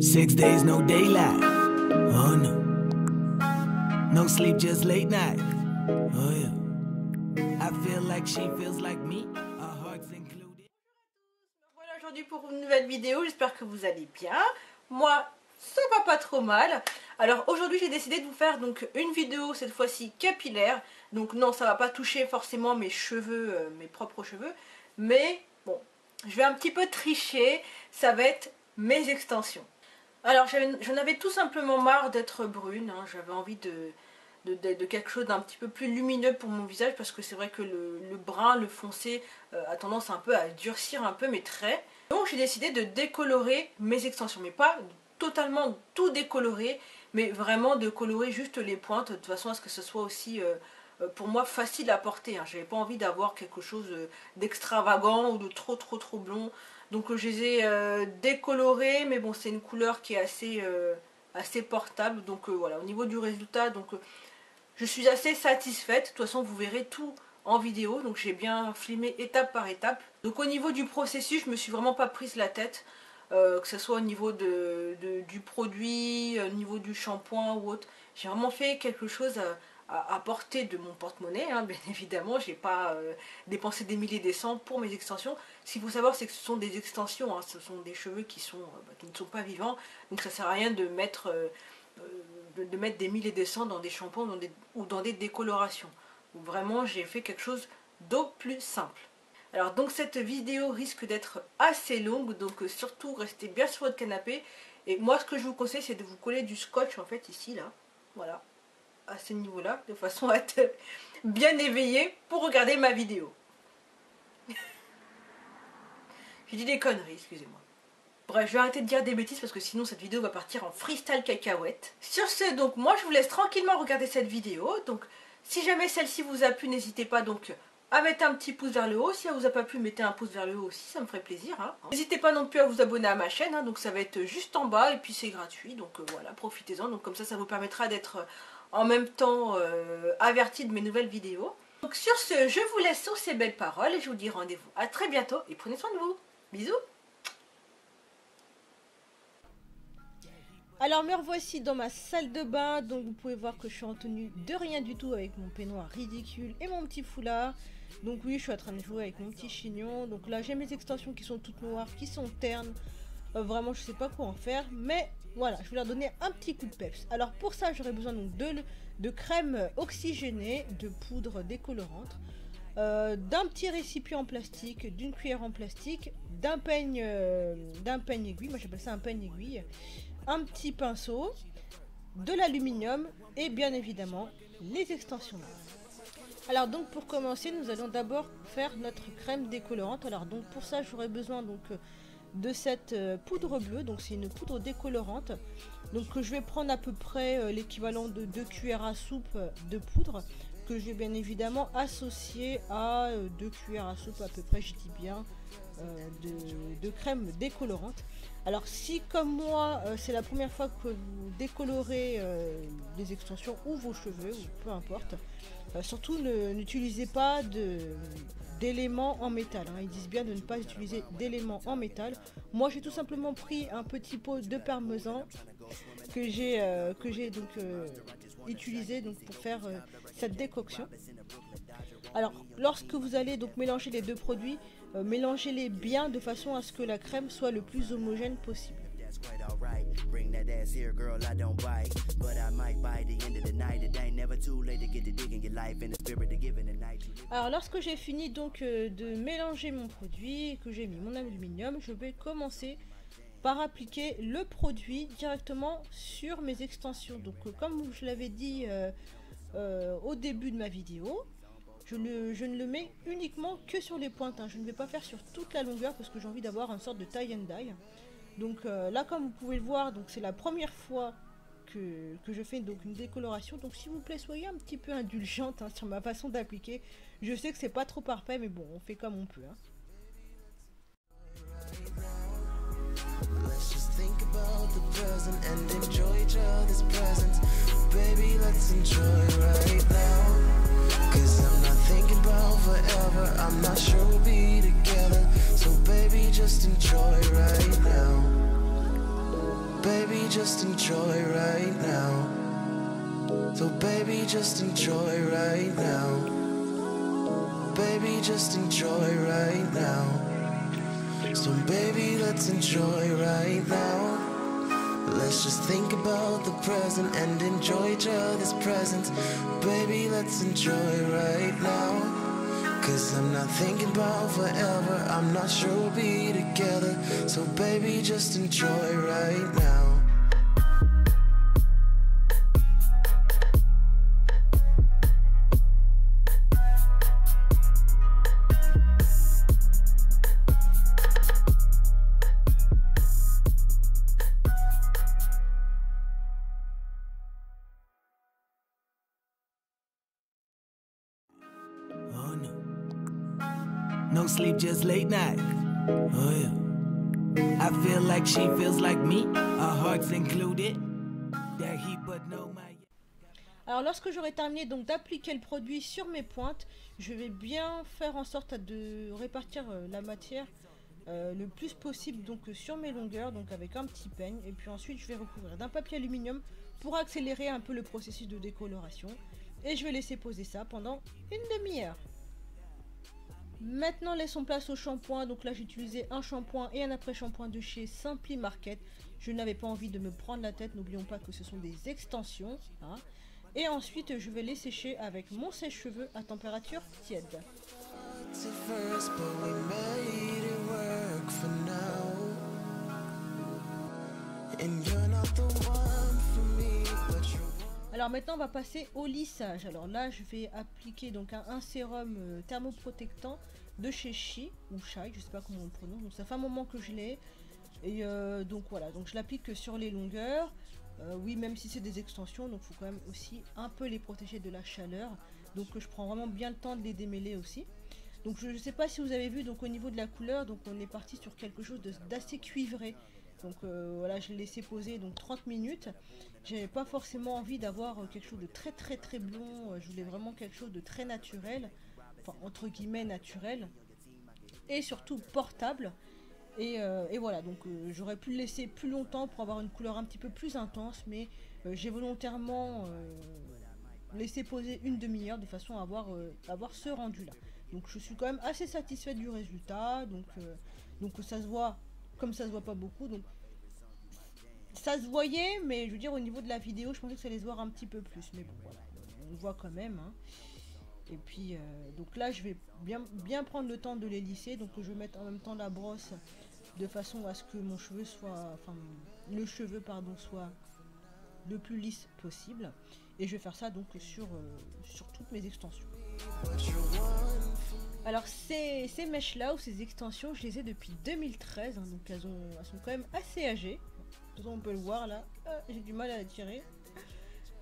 6 days, no daylight. Oh no. No sleep, just late night. Oh yeah. I feel like she feels like me. Our hearts included. Voilà aujourd'hui pour une nouvelle vidéo. J'espère que vous allez bien. Moi, ça va pas trop mal. Alors aujourd'hui, j'ai décidé de vous faire donc une vidéo cette fois-ci capillaire. Donc non, ça va pas toucher forcément mes cheveux, mes propres cheveux. Mais bon, je vais un petit peu tricher. Ça va être mes extensions. Alors j'en avais tout simplement marre d'être brune, hein. J'avais envie de quelque chose d'un petit peu plus lumineux pour mon visage, parce que c'est vrai que le brun, le foncé a tendance un peu à durcir un peu mes traits. Donc j'ai décidé de décolorer mes extensions, mais pas totalement tout décolorer, mais vraiment de colorer juste les pointes, de façon à ce que ce soit aussi pour moi facile à porter, hein. J'avais pas envie d'avoir quelque chose d'extravagant ou de trop blond. Donc je les ai décolorés, mais bon, c'est une couleur qui est assez portable. Donc voilà, au niveau du résultat, donc je suis assez satisfaite. De toute façon, vous verrez tout en vidéo. Donc j'ai bien filmé étape par étape. Donc au niveau du processus, je me suis vraiment pas prise la tête. Que ce soit au niveau du produit, au niveau du shampoing ou autre. J'ai vraiment fait quelque chose à portée de mon porte-monnaie, hein, bien évidemment. J'ai pas dépensé des milliers et des cents pour mes extensions. Ce qu'il faut savoir, c'est que ce sont des extensions, hein, ce sont des cheveux qui ne sont pas vivants, donc ça sert à rien de mettre des milliers et des cents dans des shampoings ou dans des décolorations. Donc, vraiment, j'ai fait quelque chose d'au plus simple. Alors donc cette vidéo risque d'être assez longue, donc surtout restez bien sur votre canapé. Et moi, ce que je vous conseille, c'est de vous coller du scotch en fait ici, là, voilà, à ce niveau-là, de façon à être bien éveillé pour regarder ma vidéo. J'ai dit des conneries, excusez-moi. Bref, je vais arrêter de dire des bêtises parce que sinon cette vidéo va partir en freestyle cacahuète. Sur ce, donc moi je vous laisse tranquillement regarder cette vidéo. Donc si jamais celle-ci vous a plu, n'hésitez pas donc à mettre un petit pouce vers le haut. Si elle vous a pas plu, mettez un pouce vers le haut aussi, ça me ferait plaisir, hein. N'hésitez pas non plus à vous abonner à ma chaîne, hein, donc ça va être juste en bas et puis c'est gratuit. Donc voilà, profitez-en. Donc comme ça vous permettra d'être en même temps averti de mes nouvelles vidéos. Donc sur ce, je vous laisse sur ces belles paroles et je vous dis rendez-vous à très bientôt et prenez soin de vous. Bisous. Alors me revoici dans ma salle de bain, donc vous pouvez voir que je suis en tenue de rien du tout avec mon peignoir ridicule et mon petit foulard. Donc oui, je suis en train de jouer avec mon petit chignon. Donc là j'ai mes extensions qui sont toutes noires, qui sont ternes. Vraiment je sais pas quoi en faire, mais voilà, je vais leur donner un petit coup de peps. Alors pour ça j'aurai besoin donc de crème oxygénée, de poudre décolorante, d'un petit récipient en plastique, d'une cuillère en plastique, d'un peigne aiguille, moi j'appelle ça un peigne aiguille, un petit pinceau, de l'aluminium et bien évidemment les extensions noires. Alors donc pour commencer, nous allons d'abord faire notre crème décolorante. Alors donc pour ça j'aurai besoin donc de cette poudre bleue, donc c'est une poudre décolorante, donc je vais prendre à peu près l'équivalent de 2 cuillères à soupe de poudre, que je vais bien évidemment associer à 2 cuillères à soupe à peu près, je dis bien, de crème décolorante. Alors si comme moi c'est la première fois que vous décolorez les extensions ou vos cheveux, ou peu importe, surtout n'utilisez pas d'éléments en métal, hein. Ils disent bien de ne pas utiliser d'éléments en métal. Moi j'ai tout simplement pris un petit pot de parmesan que j'ai donc utilisé donc pour faire cette décoction. Alors lorsque vous allez donc mélanger les deux produits, mélangez-les bien de façon à ce que la crème soit le plus homogène possible. Alors lorsque j'ai fini donc de mélanger mon produit, que j'ai mis mon aluminium, je vais commencer par appliquer le produit directement sur mes extensions. Donc comme je l'avais dit au début de ma vidéo, je ne le mets uniquement que sur les pointes, hein. Je ne vais pas faire sur toute la longueur parce que j'ai envie d'avoir une sorte de tie and dye. Donc là comme vous pouvez le voir, donc c'est la première fois que je fais donc une décoloration. Donc s'il vous plaît soyez un petit peu indulgente, hein, sur ma façon d'appliquer. Je sais que c'est pas trop parfait mais bon, on fait comme on peut, hein. I'm not sure we'll be together, so baby just enjoy right now. Baby, just enjoy right now. So baby, just enjoy right now. Baby, just enjoy right now. So baby, let's enjoy right now. Let's just think about the present and enjoy each other's presence. Baby, let's enjoy right now. Cause I'm not thinking about forever, I'm not sure we'll be together. So baby, just enjoy right now. Oh no. No sleep, just late night. Oh yeah. I feel like she feels like me. Our hearts included. That heat, but no my. Alors lorsque j'aurai terminé donc d'appliquer le produit sur mes pointes, je vais bien faire en sorte de répartir la matière le plus possible donc sur mes longueurs, donc avec un petit peigne, et puis ensuite je vais recouvrir d'un papier aluminium pour accélérer un peu le processus de décoloration, et je vais laisser poser ça pendant une demi-heure. Maintenant laissons place au shampoing. Donc là j'ai utilisé un shampoing et un après-shampoing de chez Simply Market. Je n'avais pas envie de me prendre la tête, n'oublions pas que ce sont des extensions, hein. Et ensuite je vais les sécher avec mon sèche-cheveux à température tiède. Alors maintenant on va passer au lissage. Alors là je vais appliquer donc un sérum thermoprotectant de chez Chi ou Shai, je sais pas comment on le prononce. Donc ça fait un moment que je l'ai, et donc voilà, donc je l'applique sur les longueurs. Oui, même si c'est des extensions, donc il faut quand même aussi un peu les protéger de la chaleur. Donc je prends vraiment bien le temps de les démêler aussi. Donc je ne sais pas si vous avez vu, donc au niveau de la couleur, donc on est parti sur quelque chose d'assez cuivré. Donc voilà, je l'ai laissé poser donc 30 minutes. J'avais pas forcément envie d'avoir quelque chose de très blond. Je voulais vraiment quelque chose de très naturel, enfin entre guillemets naturel, et surtout portable. Et voilà, donc j'aurais pu le laisser plus longtemps pour avoir une couleur un petit peu plus intense, mais j'ai volontairement laissé poser une demi-heure de façon à avoir ce rendu là. Donc je suis quand même assez satisfaite du résultat. Donc ça se voit, comme ça se voit pas beaucoup, donc ça se voyait, mais je veux dire au niveau de la vidéo je pensais que ça allait se voir un petit peu plus, mais bon voilà, on voit quand même, hein. Et puis donc là je vais bien prendre le temps de les lisser. Donc je vais mettre en même temps la brosse de façon à ce que mon cheveu soit, enfin le cheveu pardon, soit le plus lisse possible. Et je vais faire ça donc sur toutes mes extensions. Alors ces mèches là ou ces extensions, je les ai depuis 2013, hein, donc elles sont quand même assez âgées. De toute façon on peut le voir là, j'ai du mal à la tirer.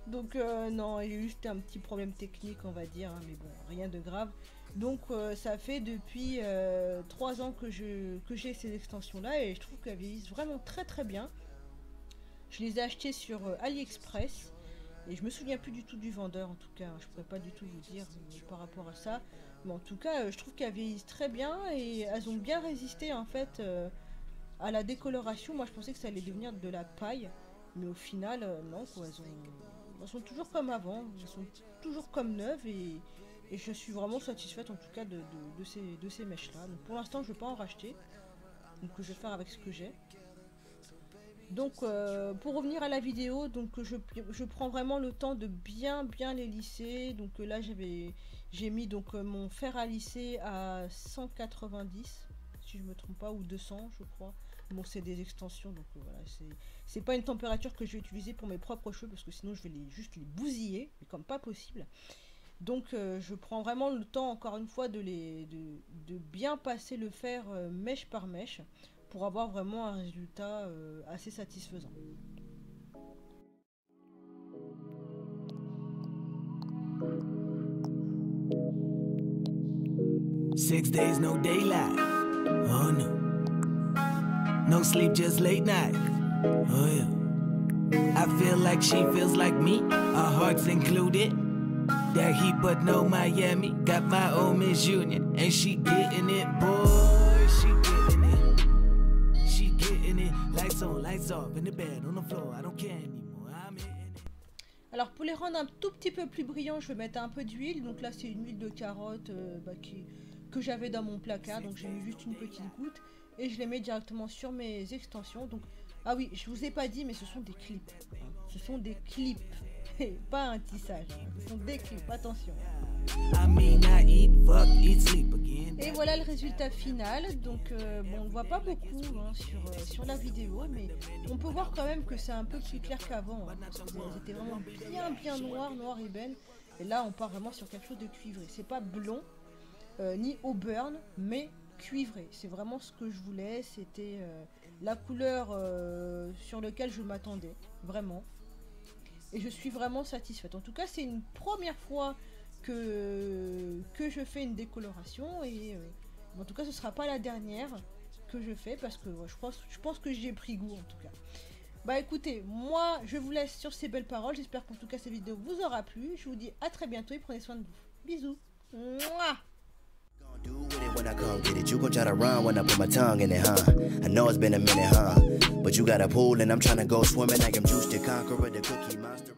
Donc non, il y a juste un petit problème technique on va dire, hein, mais bon, rien de grave. Donc ça fait depuis 3 ans que j'ai ces extensions là, et je trouve qu'elles vieillissent vraiment très bien. Je les ai achetées sur AliExpress, et je me souviens plus du tout du vendeur, en tout cas je pourrais pas du tout vous dire par rapport à ça. Mais en tout cas je trouve qu'elles vieillissent très bien, et elles ont bien résisté en fait à la décoloration. Moi je pensais que ça allait devenir de la paille, mais au final non quoi, elles sont toujours comme avant, elles sont toujours comme neuves, et je suis vraiment satisfaite en tout cas de ces mèches là. Donc pour l'instant je ne vais pas en racheter, donc je vais faire avec ce que j'ai. Donc pour revenir à la vidéo, donc je prends vraiment le temps de bien les lisser. Donc là j'ai mis donc mon fer à lisser à 190 si je me trompe pas, ou 200 je crois. Bon, c'est des extensions, donc voilà, c'est pas une température que je vais utiliser pour mes propres cheveux, parce que sinon je vais juste les bousiller, mais comme pas possible. Donc je prends vraiment le temps encore une fois de bien passer le fer mèche par mèche pour avoir vraiment un résultat assez satisfaisant. Six days, no daylight. Oh no. No sleep, just late night. Oh yeah. I feel like she feels like me. Our hearts included. That heat, but no Miami. Got my old Miss Union, and she getting it, boy. She getting it. She getting it. Lights on. lights off in the bed on the floor. I don't care anymore. I'm hitting it. Alors pour les rendre un tout petit peu plus brillants, je vais mettre un peu d'huile. Donc là c'est une huile de carotte que j'avais dans mon placard. Donc j'ai mis juste une petite goutte et je les mets directement sur mes extensions. Donc ah oui, je vous ai pas dit, mais ce sont des clips. Ce sont des clips, pas un tissage. Ce sont des clips, attention. I mean, I eat, fuck, eat, sleep again. Et voilà le résultat final. Donc bon, on ne voit pas beaucoup sur la vidéo, mais on peut voir quand même que c'est un peu plus clair qu'avant. Elles étaient vraiment bien noir ébène. Et là, on part vraiment sur quelque chose de cuivré. C'est pas blond ni auburn, mais cuivré. C'est vraiment ce que je voulais. C'était la couleur sur laquelle je m'attendais, vraiment. Et je suis vraiment satisfaite. En tout cas, c'est une première fois que je fais une décoloration. Et en tout cas, ce ne sera pas la dernière que je fais. Parce que je pense que j'y ai pris goût, en tout cas. Bah écoutez, moi, je vous laisse sur ces belles paroles. J'espère qu'en tout cas, cette vidéo vous aura plu. Je vous dis à très bientôt et prenez soin de vous. Bisous. Mouah. Do with it when I come get it. You gon' try to run when I put my tongue in it, huh? I know it's been a minute, huh? But you got a pool and I'm tryna go swimming. I am juiced to conquer the cookie monster.